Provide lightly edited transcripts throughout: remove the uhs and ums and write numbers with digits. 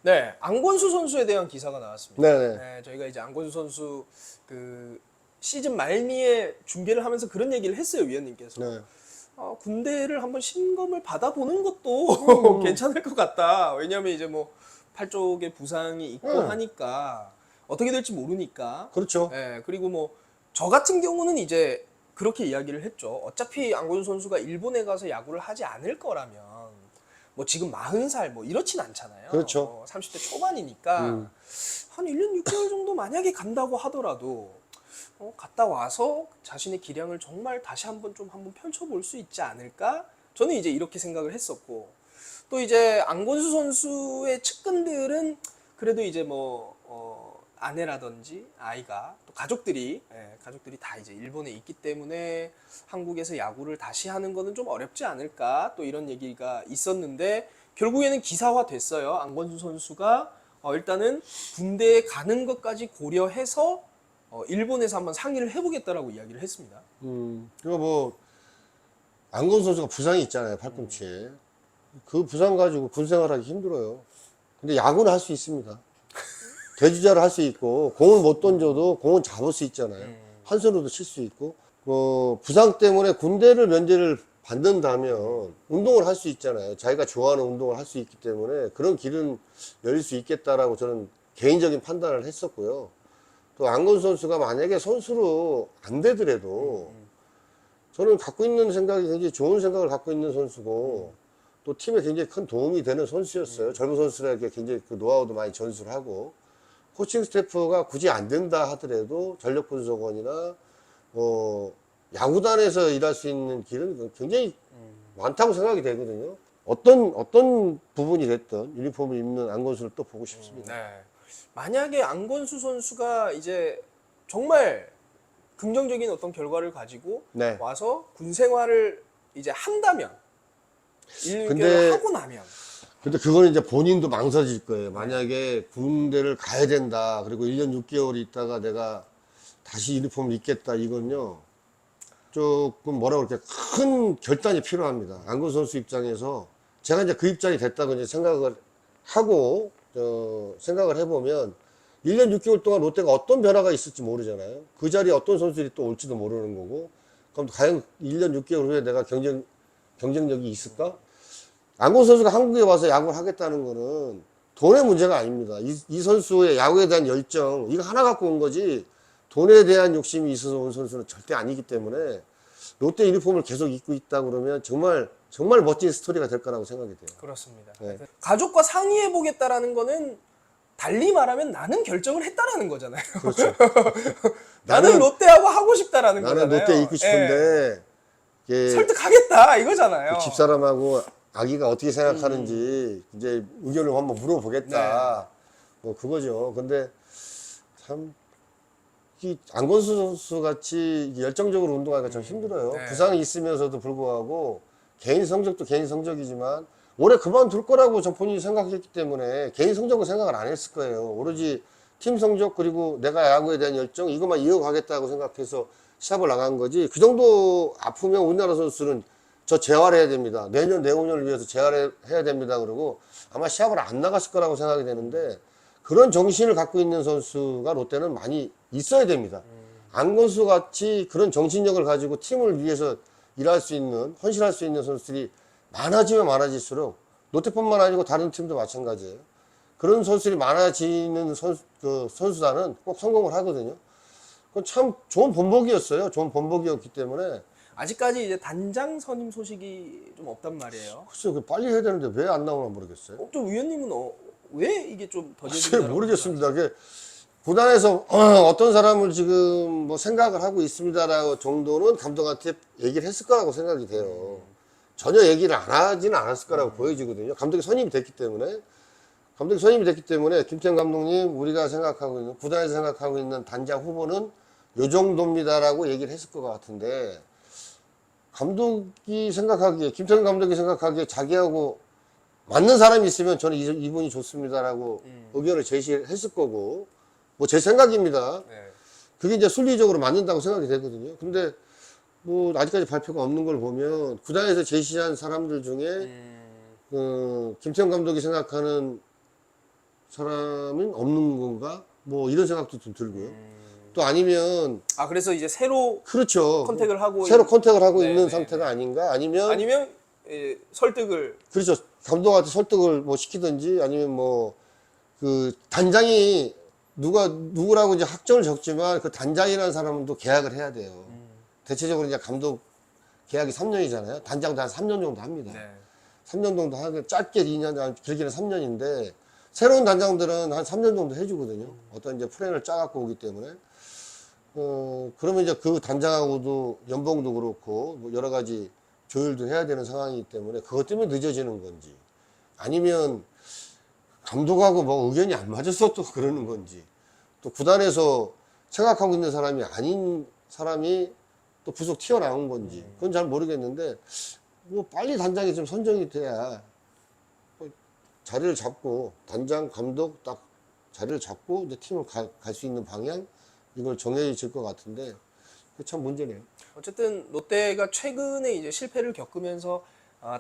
네, 안건수 선수에 대한 기사가 나왔습니다. 네네. 네, 저희가 이제 안건수 선수 그 시즌 말미에 중계를 하면서 그런 얘기를 했어요, 위원님께서. 네. 군대를 한번 심검을 받아보는 것도 괜찮을 것 같다. 왜냐하면 이제 뭐 팔 쪽에 부상이 있고 하니까 어떻게 될지 모르니까. 그렇죠. 예, 그리고 뭐 저 같은 경우는 이제 그렇게 이야기를 했죠. 어차피 안건수 선수가 일본에 가서 야구를 하지 않을 거라면 뭐 지금 40살 뭐 이렇진 않잖아요. 그렇죠. 30대 초반이니까 한 1년 6개월 정도 만약에 간다고 하더라도 갔다 와서 자신의 기량을 정말 다시 한번 펼쳐볼 수 있지 않을까? 저는 이제 이렇게 생각을 했었고, 또 이제 안건수 선수의 측근들은 그래도 이제 뭐 아내라든지 아이가 또 가족들이 다 이제 일본에 있기 때문에 한국에서 야구를 다시 하는 거는 좀 어렵지 않을까? 또 이런 얘기가 있었는데 결국에는 기사화 됐어요. 안건수 선수가 일단은 군대에 가는 것까지 고려해서 일본에서 한번 상의를 해보겠다라고 이야기를 했습니다. 그리고 뭐 안건 선수가 부상이 있잖아요, 팔꿈치에. 그 부상 가지고 군 생활하기 힘들어요. 근데 야구는 할 수 있습니다. 대주자를 할 수 있고, 공을 못 던져도 공은 잡을 수 있잖아요. 한 손으로도 칠 수 있고, 부상 때문에 군대를 면제를 받는다면 운동을 할 수 있잖아요. 자기가 좋아하는 운동을 할 수 있기 때문에 그런 길은 열릴 수 있겠다라고 저는 개인적인 판단을 했었고요. 또 안건 선수가 만약에 선수로 안 되더라도 저는 갖고 있는 생각이 굉장히 좋은 생각을 갖고 있는 선수고 또 팀에 굉장히 큰 도움이 되는 선수였어요. 젊은 선수들에게 굉장히 그 노하우도 많이 전수를 하고 코칭 스태프가 굳이 안 된다 하더라도 전력 분석원이나 야구단에서 일할 수 있는 길은 굉장히 많다고 생각이 되거든요. 어떤 부분이 됐든 유니폼을 입는 안건수를 또 보고 싶습니다. 네. 만약에 안건수 선수가 이제 정말 긍정적인 어떤 결과를 가지고 네. 와서 군 생활을 이제 한다면 1, 6개월을 근데 하고 나면 근데 그거는 이제 본인도 망설일 거예요. 만약에 군대를 가야 된다. 그리고 1년 6개월 있다가 내가 다시 유니폼을 입겠다. 이건요. 조금 뭐라고 그럴까 큰 결단이 필요합니다. 안건 선수 입장에서 제가 이제 그 입장이 됐다고 이제 생각을 하고 생각을 해보면 1년 6개월 동안 롯데가 어떤 변화가 있을지 모르잖아요. 그 자리에 어떤 선수들이 또 올지도 모르는 거고. 그럼 과연 1년 6개월 후에 내가 경쟁력이 있을까? 안건 선수가 한국에 와서 야구를 하겠다는 거는 돈의 문제가 아닙니다. 이 선수의 야구에 대한 열정, 이거 하나 갖고 온 거지, 돈에 대한 욕심이 있어서 온 선수는 절대 아니기 때문에, 롯데 유니폼을 계속 입고 있다 그러면 정말 멋진 스토리가 될 거라고 생각이 돼요. 그렇습니다. 네. 가족과 상의해 보겠다는 거는 달리 말하면 나는 결정을 했다라는 거잖아요. 그렇죠. 나는 롯데하고 하고 싶다라는 나는 거잖아요. 롯데 입고 싶은데, 이게 설득하겠다 이거잖아요. 집사람하고 아기가 어떻게 생각하는지 이제 의견을 한번 물어보겠다. 뭐 그거죠. 근데 참, 이 안건수 선수 같이 열정적으로 운동하기가 좀 힘들어요. 네. 부상이 있으면서도 불구하고 개인 성적도 개인 성적이지만 올해 그만둘 거라고 전 본인이 생각했기 때문에 개인 성적은 생각을 안 했을 거예요. 오로지 팀 성적 그리고 내가 야구에 대한 열정 이것만 이어가겠다고 생각해서 시합을 나간 거지. 그 정도 아프면 우리나라 선수는 저 재활해야 됩니다. 내년 내후년을 위해서 재활해야 됩니다. 그러고 아마 시합을 안 나갔을 거라고 생각이 되는데 그런 정신을 갖고 있는 선수가 롯데는 많이 있어야 됩니다. 안건수 같이 그런 정신력을 가지고 팀을 위해서 일할 수 있는, 헌신할 수 있는 선수들이 많아지면 많아질수록 롯데뿐만 아니고 다른 팀도 마찬가지예요. 그런 선수들이 많아지는 선수단은 꼭 성공을 하거든요. 그건 참 좋은 본보기였어요. 좋은 본보기였기 때문에 아직까지 이제 단장 선임 소식이 좀 없단 말이에요. 글쎄요, 그 빨리 해야 되는데 왜 안 나오나 모르겠어요. 좀 위원님은 왜 이게 좀 글쎄요, 더뎌진다고 모르겠습니다. 그게 구단에서 어떤 사람을 지금 뭐 생각을 하고 있습니다라고 정도는 감독한테 얘기를 했을 거라고 생각이 돼요. 전혀 얘기를 안 하지는 않았을 거라고 보여지거든요. 감독이 선임이 됐기 때문에. 김태형 감독님, 우리가 생각하고 있는, 구단에서 생각하고 있는 단장 후보는 요 정도입니다라고 얘기를 했을 것 같은데, 김태형 감독이 생각하기에 자기하고 맞는 사람이 있으면 저는 이분이 좋습니다라고 의견을 제시했을 거고, 뭐 제 생각입니다. 네. 그게 이제 순리적으로 맞는다고 생각이 되거든요. 근데 뭐 아직까지 발표가 없는 걸 보면 구단에서 제시한 사람들 중에 김태형 감독이 생각하는 사람은 없는 건가? 뭐 이런 생각도 좀 들고요. 또 아니면 아 그래서 이제 새로 그렇죠. 컨택을 하고 새로 컨택을 하고 네, 있는 네, 상태가 네. 아닌가? 아니면 아니면 설득을 그렇죠. 감독한테 설득을 뭐 시키든지 아니면 뭐 그 단장이 누구라고 이제 확정을 적지만 그 단장이라는 사람은 또 계약을 해야 돼요. 대체적으로 이제 감독 계약이 3년이잖아요. 단장도 한 3년 정도 합니다. 네. 3년 정도 하고 짧게 2년, 길게는 3년인데 새로운 단장들은 한 3년 정도 해주거든요. 어떤 이제 플랜을 짜갖고 오기 때문에 그러면 이제 그 단장하고도 연봉도 그렇고 뭐 여러 가지 조율도 해야 되는 상황이기 때문에 그것 때문에 늦어지는 건지 아니면 감독하고 뭐 의견이 안 맞아서 또 그러는 건지 또 구단에서 생각하고 있는 사람이 아닌 사람이 또 부속 튀어나온 건지 그건 잘 모르겠는데 뭐 빨리 단장이 좀 선정이 돼야 뭐 자리를 잡고 단장 감독 딱 자리를 잡고 이제 팀을 갈 수 있는 방향 이걸 정해질 것 같은데 그게 참 문제네요. 어쨌든 롯데가 최근에 이제 실패를 겪으면서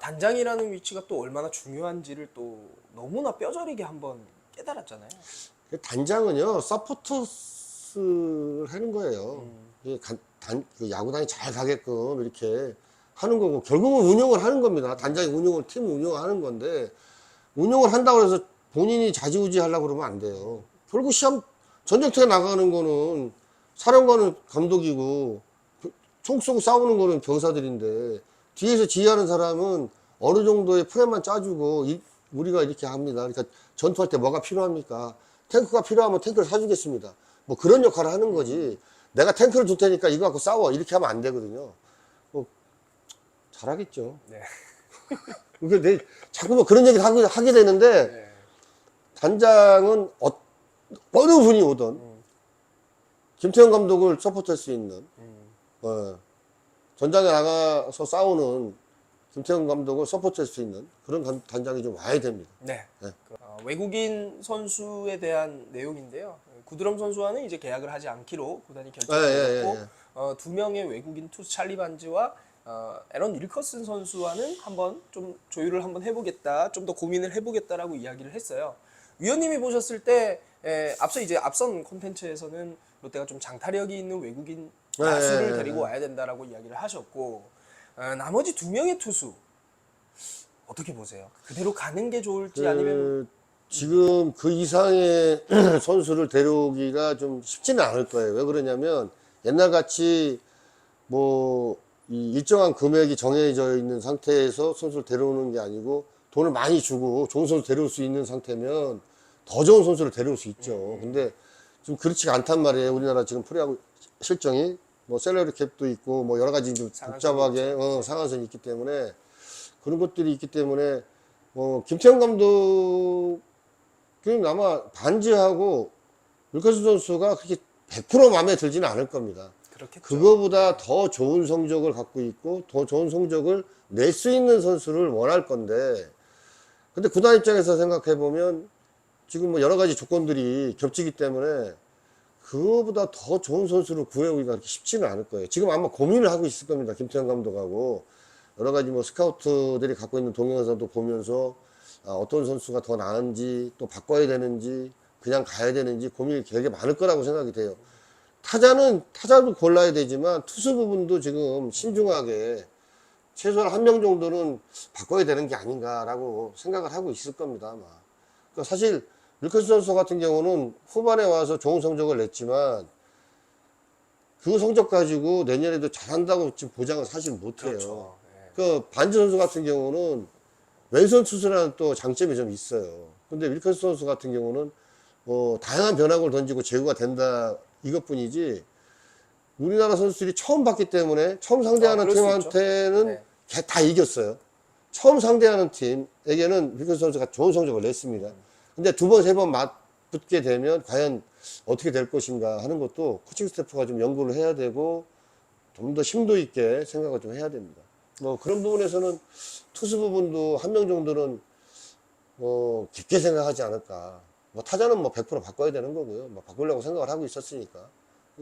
단장이라는 위치가 또 얼마나 중요한지를 또 너무나 뼈저리게 한번 깨달았잖아요. 단장은요 서포터스 하는 거예요. 이게 그 야구단이 잘 가게끔 이렇게 하는 거고 결국은 운영을 하는 겁니다. 단장이 팀 운영을 하는 건데 운영을 한다고 해서 본인이 좌지우지 하려고 그러면 안 돼요. 결국 시합 전쟁터에 나가는 거는 사령관은 감독이고 총 쏘고 싸우는 거는 병사들인데 뒤에서 지휘하는 사람은 어느 정도의 플랜만 짜주고 우리가 이렇게 합니다. 그러니까 전투할 때 뭐가 필요합니까? 탱크가 필요하면 탱크를 사주겠습니다. 뭐 그런 역할을 하는 거지. 내가 탱크를 줄 테니까 이거 갖고 싸워 이렇게 하면 안 되거든요. 뭐 잘하겠죠. 네. 그게 자꾸 뭐 그런 얘기를 하게 되는데 네. 단장은 어느 분이 오든 김태형 감독을 서포트할 수 있는 전장에 나가서 싸우는 김태형 감독을 서포트할 수 있는 그런 단장이 좀 와야 됩니다. 네. 네. 외국인 선수에 대한 내용인데요. 구드럼 선수와는 이제 계약을 하지 않기로 구단이 예, 결정했고 예. 두 명의 외국인 투수 찰리 반즈와 에런 윌커슨 선수와는 한번 좀 조율을 한번 해보겠다, 좀 더 고민을 해보겠다라고 이야기를 했어요. 위원님이 보셨을 때 앞선 콘텐츠에서는 롯데가 좀 장타력이 있는 외국인 야수를 데리고 와야 된다라고 이야기를 하셨고 나머지 두 명의 투수 어떻게 보세요? 그대로 가는 게 좋을지 아니면 지금 그 이상의 선수를 데려오기가 좀 쉽지는 않을 거예요. 왜 그러냐면 옛날 같이 뭐 이 일정한 금액이 정해져 있는 상태에서 선수를 데려오는 게 아니고 돈을 많이 주고 좋은 선수 데려올 수 있는 상태면 더 좋은 선수를 데려올 수 있죠. 근데 좀 그렇지가 않단 말이에요. 우리나라 지금 프로야구 실정이 뭐 셀러리 캡도 있고 뭐 여러 가지 좀 복잡하게 상한선이 있기 때문에 그런 것들이 있기 때문에 김태형 감독은 아마 반지하고 윌커슨 선수가 그렇게 100% 마음에 들지는 않을 겁니다. 그렇겠죠. 그거보다 더 좋은 성적을 갖고 있고 더 좋은 성적을 낼 수 있는 선수를 원할 건데 근데 구단 입장에서 생각해 보면 지금 뭐 여러 가지 조건들이 겹치기 때문에 그거보다 더 좋은 선수를 구해오기가 그렇게 쉽지는 않을 거예요. 지금 아마 고민을 하고 있을 겁니다. 김태형 감독하고 여러 가지 뭐 스카우트들이 갖고 있는 동영상도 보면서 어떤 선수가 더 나은지 또 바꿔야 되는지 그냥 가야 되는지 고민이 되게 많을 거라고 생각이 돼요. 타자도 골라야 되지만 투수 부분도 지금 신중하게 최소한 한 명 정도는 바꿔야 되는 게 아닌가라고 생각을 하고 있을 겁니다. 아마. 그러니까 사실 윌커슨 선수 같은 경우는 후반에 와서 좋은 성적을 냈지만 그 성적 가지고 내년에도 잘한다고 지금 보장은 사실 못해요. 그렇죠. 네. 그 반지 선수 같은 경우는 왼손 투수라는 또 장점이 좀 있어요. 근데 윌커슨 선수 같은 경우는 다양한 변화구를 던지고 제구가 된다 이것뿐이지 우리나라 선수들이 처음 봤기 때문에 처음 상대하는 그럴 수 팀한테는 네. 다 이겼어요. 처음 상대하는 팀에게는 윌커슨 선수가 좋은 성적을 냈습니다. 근데 두 번, 세 번 맞붙게 되면 과연 어떻게 될 것인가 하는 것도 코칭 스태프가 좀 연구를 해야 되고 좀 더 심도 있게 생각을 좀 해야 됩니다. 뭐 그런 부분에서는 투수 부분도 한 명 정도는 깊게 생각하지 않을까. 뭐 타자는 뭐 100% 바꿔야 되는 거고요. 뭐 바꾸려고 생각을 하고 있었으니까.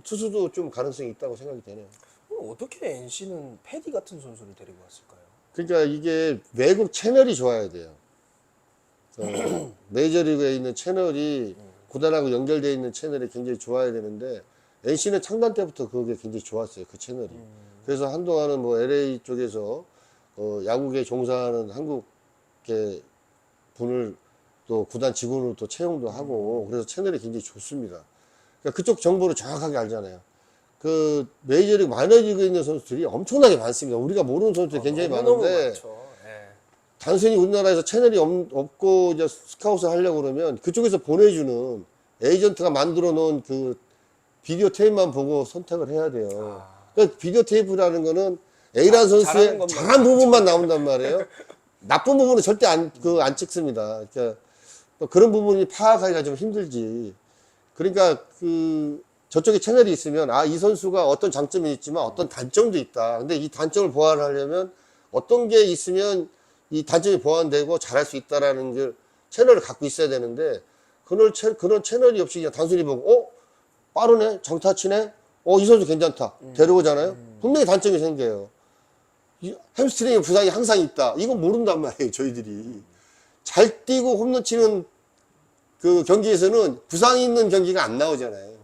투수도 좀 가능성이 있다고 생각이 되네요. 어떻게 NC는 패디 같은 선수를 데리고 왔을까요? 그러니까 이게 외국 채널이 좋아야 돼요. 메이저리그에 있는 채널이 구단하고 연결되어 있는 채널이 굉장히 좋아야 되는데 NC는 창단 때부터 그게 굉장히 좋았어요. 그 채널이. 그래서 한동안은 뭐 LA 쪽에서 야구계에 종사하는 한국계 분을 또 구단 직원으로 또 채용도 하고 그래서 채널이 굉장히 좋습니다. 그러니까 그쪽 정보를 정확하게 알잖아요. 그 메이저리그 마이너리그에 있는 선수들이 엄청나게 많습니다. 우리가 모르는 선수들이 굉장히 너무너무 많은데 많죠. 예. 단순히 우리나라에서 채널이 없고 이제 스카웃을 하려고 그러면 그쪽에서 보내주는 에이전트가 만들어 놓은 그 비디오 테이프만 보고 선택을 해야 돼요. 그러니까 비디오 테이프라는 거는 A라는 선수의 잘하는 것만 잘한 부분만 나온단 말이에요. 나쁜 부분은 절대 안 찍습니다. 그러니까 또 그런 부분이 파악하기가 좀 힘들지. 그러니까 저쪽에 채널이 있으면 이 선수가 어떤 장점이 있지만 어떤 단점도 있다. 근데 이 단점을 보완하려면 어떤 게 있으면 이 단점이 보완되고 잘할 수 있다라는 게 채널을 갖고 있어야 되는데 그런 채널이 없이 그냥 단순히 보고 빠르네, 장타 치네, 이 선수 괜찮다 데려오잖아요. 분명히 단점이 생겨요. 햄스트링 부상이 항상 있다. 이거 모른단 말이에요, 저희들이. 잘 뛰고 홈런 치는 그 경기에서는 부상이 있는 경기가 안 나오잖아요.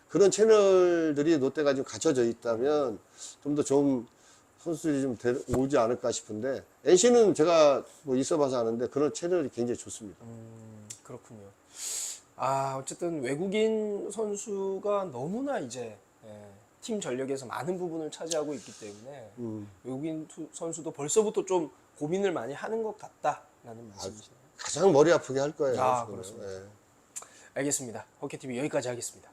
그런 채널들이 롯데가 좀 갖춰져 있다면 좀 더 좋은 선수들이 좀 오지 않을까 싶은데 NC는 제가 뭐 있어봐서 아는데 그런 채널이 굉장히 좋습니다. 그렇군요. 어쨌든 외국인 선수가 너무나 이제 팀 전력에서 많은 부분을 차지하고 있기 때문에 외국인 선수도 벌써부터 좀 고민을 많이 하는 것 같다라는 말씀이시네요. 가장 머리 아프게 할 거예요. 그렇습니다. 네. 알겠습니다. 호켓TV 여기까지 하겠습니다.